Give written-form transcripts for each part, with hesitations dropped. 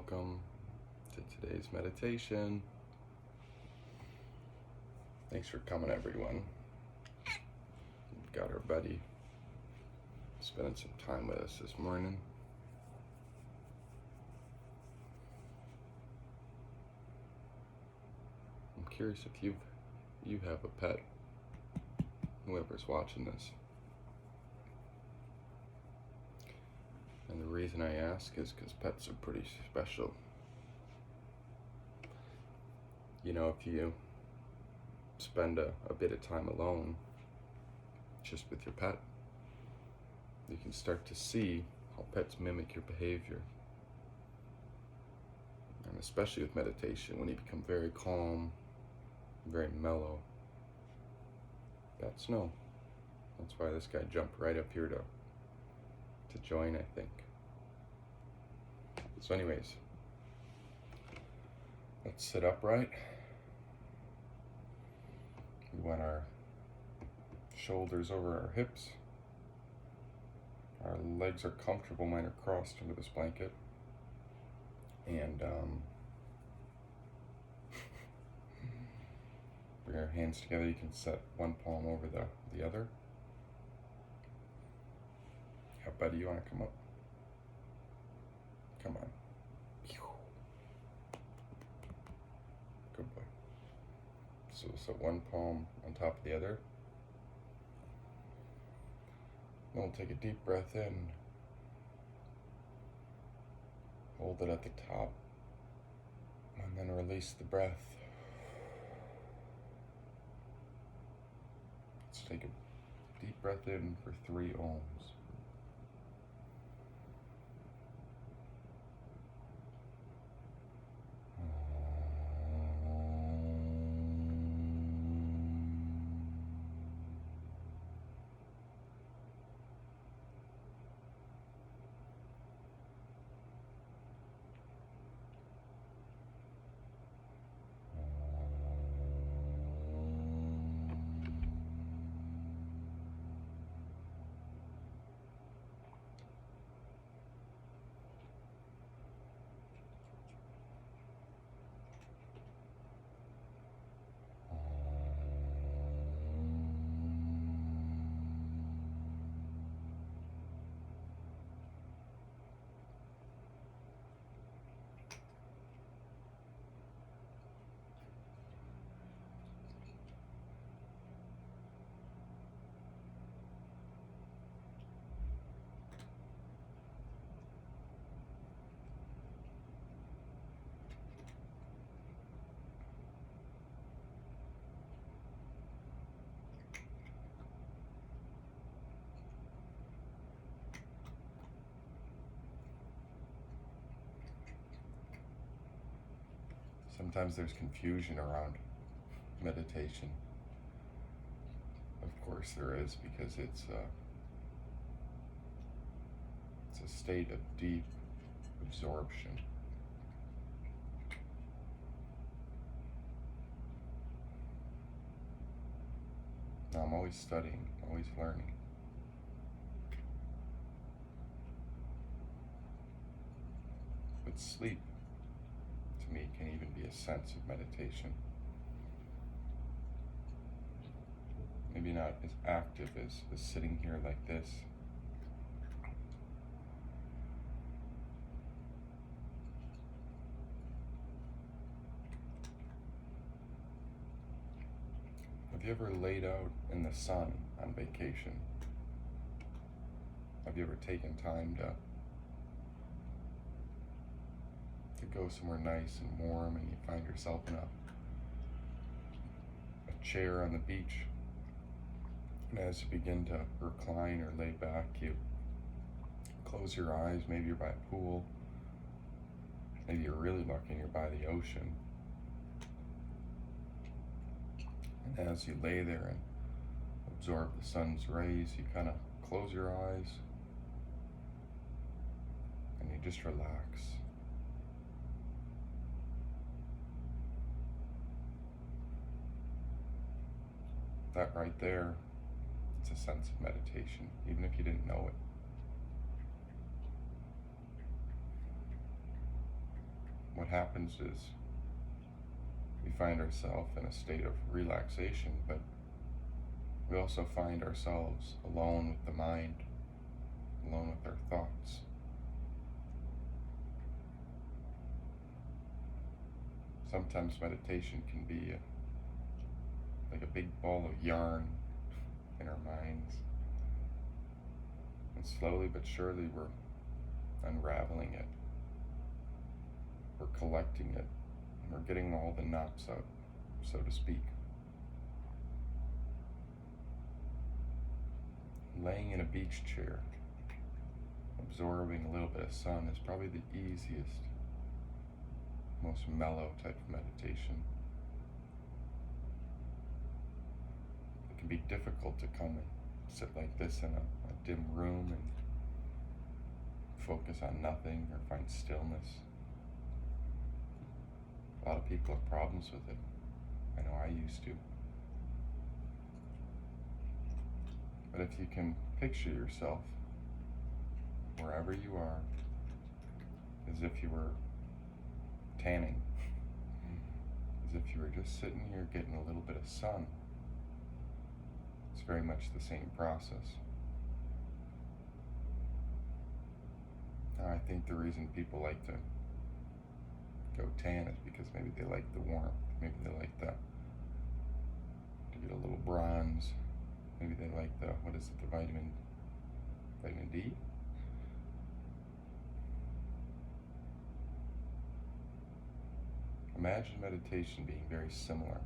welcome to today's meditation. Thanks for coming, everyone. We've got our buddy spending some time with us this morning. I'm curious if you have a pet, whoever's watching this. And the reason I ask is because pets are pretty special. You know, if you spend a bit of time alone, just with your pet, you can start to see how pets mimic your behavior. And especially with meditation, when you become very calm, very mellow, pets know. That's why this guy jumped right up here to join, I think. So anyways, let's sit upright. We want our shoulders over our hips. Our legs are comfortable, mine are crossed under this blanket. And bring our hands together. You can set one palm over the other. Yeah, buddy, you want to come up? Come on. Good boy. So one palm on top of the other. Then we'll take a deep breath in. Hold it at the top. And then release the breath. Let's take a deep breath in for 3 ohms. Sometimes there's confusion around meditation. Of course there is, because it's a state of deep absorption. Now I'm always studying, always learning. But sleep, to me, can even be a sense of meditation. Maybe not as active as sitting here like this. Have you ever laid out in the sun on vacation? Have you ever taken time to go somewhere nice and warm, and you find yourself in a chair on the beach, and as you begin to recline or lay back, you close your eyes. Maybe you're by a pool, maybe you're really lucky and you're by the ocean, and as you lay there and absorb the sun's rays, you kind of close your eyes and you just relax. That right there, it's a sense of meditation, even if you didn't know it. what happens is we find ourselves in a state of relaxation, but we also find ourselves alone with the mind, alone with our thoughts. Sometimes meditation can be like a big ball of yarn in our minds. And slowly but surely we're unraveling it. We're collecting it. And we're getting all the knots out, so to speak. Laying in a beach chair, absorbing a little bit of sun is probably the easiest, most mellow type of meditation. It can be difficult to come and sit like this in a dim room and focus on nothing or find stillness. A lot of people have problems with it. I know I used to. But if you can picture yourself wherever you are, as if you were tanning, as if you were just sitting here getting a little bit of sun, it's very much the same process. Now, I think the reason people like to go tan is because maybe they like the warmth, maybe they like to get a little bronze. Maybe they like the vitamin D? Imagine meditation being very similar.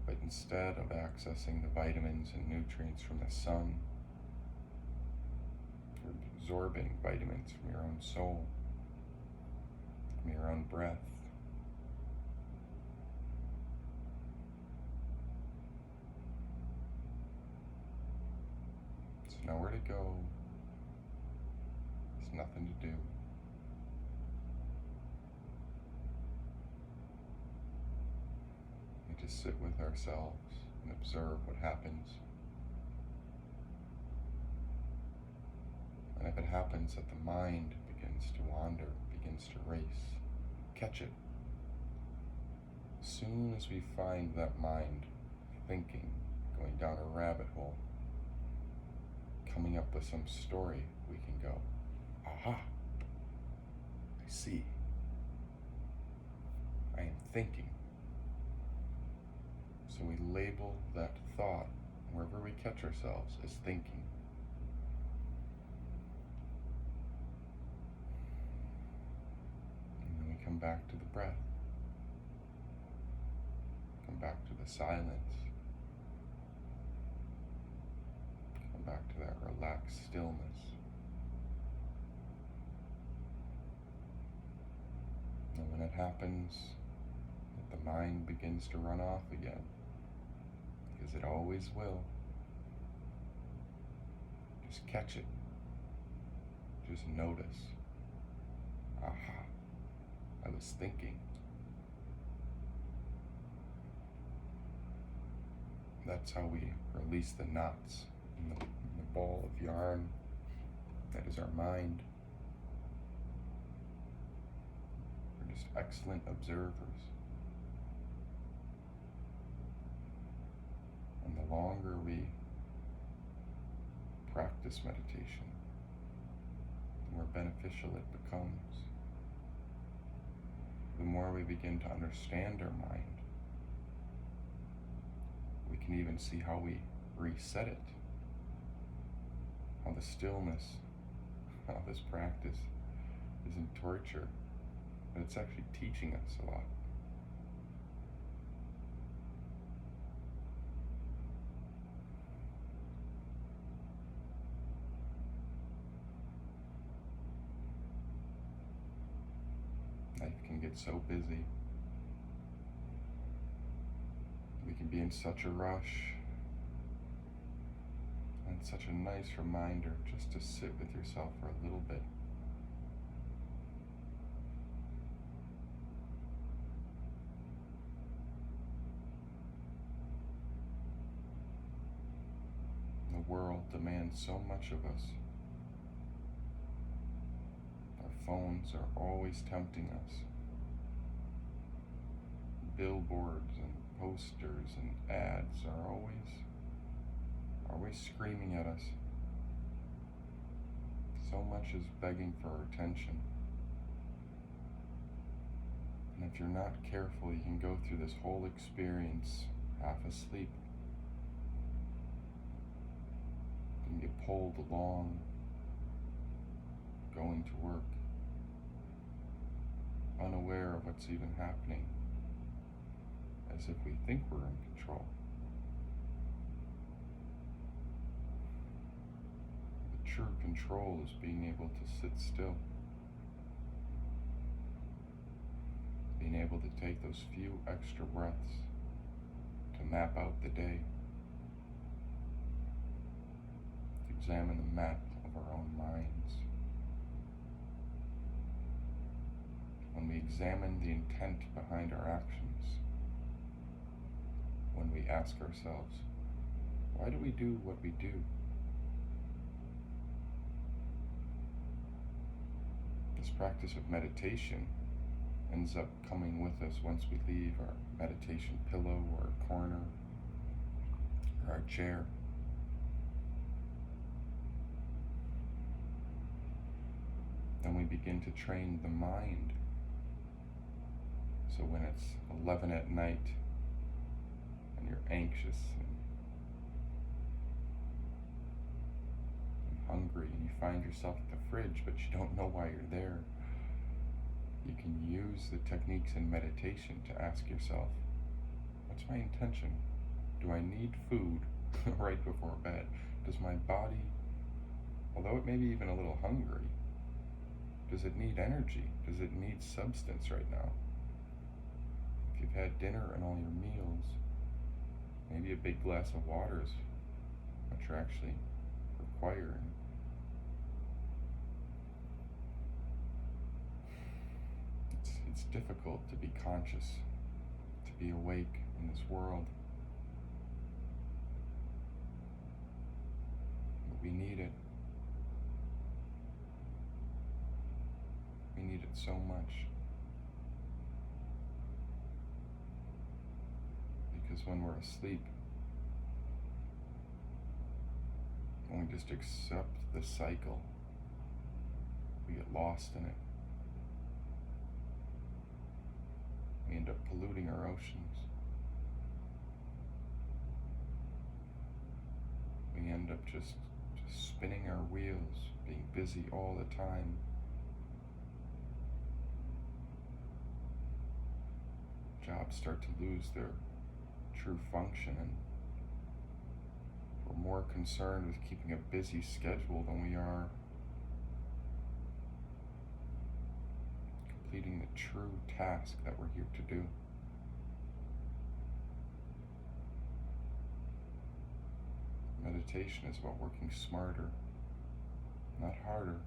But instead of accessing the vitamins and nutrients from the sun, you're absorbing vitamins from your own soul, from your own breath. Nowhere to go. There's nothing to do. We just sit with ourselves and observe what happens. And if it happens that the mind begins to wander, begins to race, catch it. As soon as we find that mind thinking, going down a rabbit hole, coming up with some story, we can go, aha, I see. I am thinking. So we label that thought, wherever we catch ourselves, as thinking. And then we come back to the breath. Come back to the silence. Back to that relaxed stillness. And when it happens, that the mind begins to run off again, because it always will, just catch it. Just notice. Aha, I was thinking. That's how we release the knots in the ball of yarn that is our mind. We're just excellent observers. And the longer we practice meditation, the more beneficial it becomes. The more we begin to understand our mind, we can even see how we reset it. How the stillness, how this practice isn't torture, but it's actually teaching us a lot. Life can get so busy. We can be in such a rush. And it's such a nice reminder just to sit with yourself for a little bit. The world demands so much of us. Our phones are always tempting us. Billboards and posters and ads are always screaming at us. So much is begging for our attention. And if you're not careful, you can go through this whole experience half asleep. You can get pulled along, going to work, unaware of what's even happening, as if we think we're in control. The true control is being able to sit still, being able to take those few extra breaths to map out the day, to examine the map of our own minds. When we examine the intent behind our actions, when we ask ourselves, why do we do what we do? This practice of meditation ends up coming with us once we leave our meditation pillow or corner or our chair. Then we begin to train the mind. So when it's 11 at night and you're anxious and hungry and you find yourself at the fridge but you don't know why you're there, you can use the techniques in meditation to ask yourself, what's my intention? Do I need food right before bed? Does my body, although it may be even a little hungry, does it need energy? Does it need substance right now? If you've had dinner and all your meals, maybe a big glass of water is what you're actually requiring. It's difficult to be conscious, to be awake in this world. But we need it. We need it so much. Because when we're asleep, when we just accept the cycle, we get lost in it. We end up polluting our oceans. We end up just spinning our wheels, being busy all the time. Jobs start to lose their true function, and we're more concerned with keeping a busy schedule than we are completing the true task that we're here to do. Meditation is about working smarter, not harder.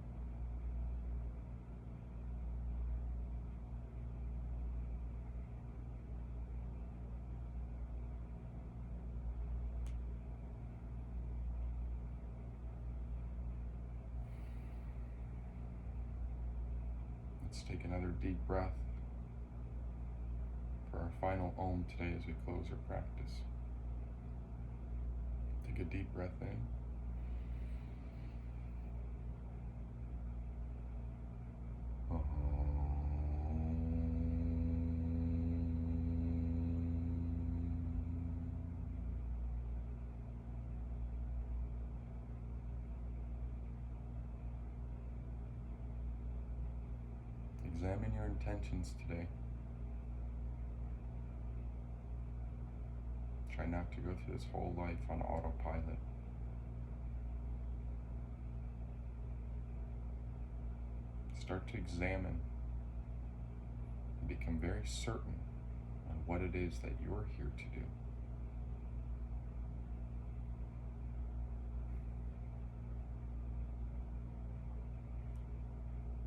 Let's take another deep breath for our final Om today as we close our practice. Take a deep breath in. Examine your intentions today. Try not to go through this whole life on autopilot. Start to examine and become very certain on what it is that you're here to do.